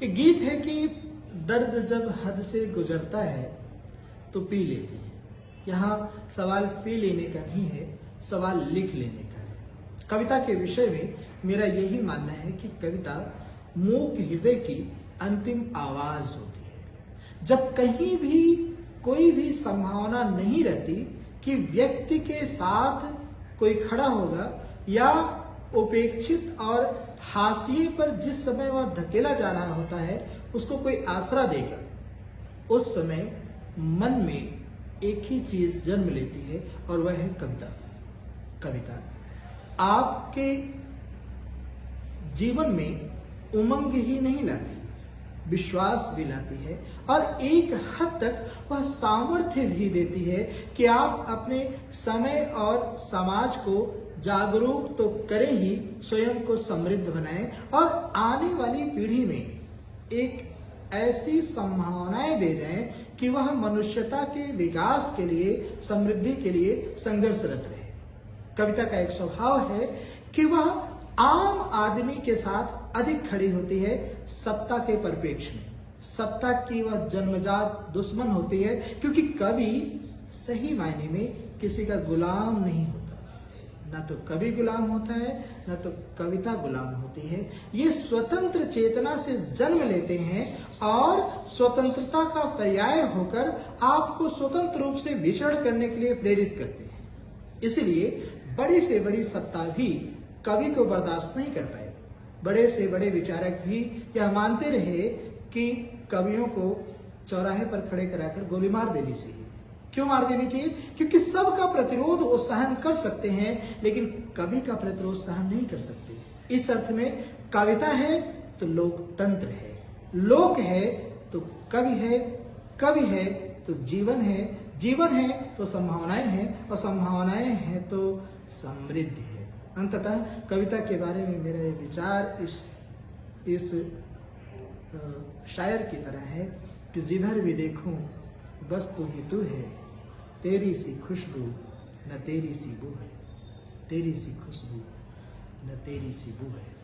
एक गीत है कि दर्द जब हद से गुजरता है तो पी लेती है। यहाँ सवाल पी लेने का नहीं है, सवाल लिख लेने का है। कविता के विषय में मेरा यही मानना है कि कविता मूक हृदय की अंतिम आवाज होती है। जब कहीं भी कोई भी संभावना नहीं रहती कि व्यक्ति के साथ कोई खड़ा होगा या उपेक्षित और हाशिए पर जिस समय वह धकेला जा रहा होता है उसको कोई आसरा देगा, उस समय मन में एक ही चीज जन्म लेती है और वह है कविता। कविता आपके जीवन में उमंग ही नहीं लाती, विश्वास भी लाती है और एक हद तक वह सामर्थ्य भी देती है कि आप अपने समय और समाज को जागरूक तो करें ही, स्वयं को समृद्ध बनाएं और आने वाली पीढ़ी में एक ऐसी संभावनाएं दे जाएं कि वह मनुष्यता के विकास के लिए, समृद्धि के लिए संघर्षरत रहे। कविता का एक स्वभाव है कि वह आम आदमी के साथ अधिक खड़ी होती है सत्ता के परिप्रेक्ष्य में। सत्ता की वह जन्मजात दुश्मन होती है क्योंकि कवि सही मायने में किसी का गुलाम नहीं होता। न तो कवि गुलाम होता है, न तो कविता गुलाम होती है। ये स्वतंत्र चेतना से जन्म लेते हैं और स्वतंत्रता का पर्याय होकर आपको स्वतंत्र रूप से विचरण करने के लिए प्रेरित करते हैं। इसलिए बड़ी से बड़ी सत्ता भी कवि को बर्दाश्त नहीं कर पाए। बड़े से बड़े विचारक भी यह मानते रहे कि कवियों को चौराहे पर खड़े कराकर गोली मार देनी चाहिए। क्यों मार देनी चाहिए? क्योंकि सबका प्रतिरोध वो सहन कर सकते हैं, लेकिन कवि का प्रतिरोध सहन नहीं कर सकते। इस अर्थ में कविता है तो लोकतंत्र है, लोक है तो कवि है, कवि है तो जीवन है, जीवन है तो संभावनाएं हैं और संभावनाएं हैं तो समृद्धि है। अंततः कविता के बारे में मेरा ये विचार इस शायर की तरह है कि जिधर भी देखूं बस तू ही तू है, तेरी सी खुशबू न तेरी सी बू है, तेरी सी खुशबू न तेरी सी बू है।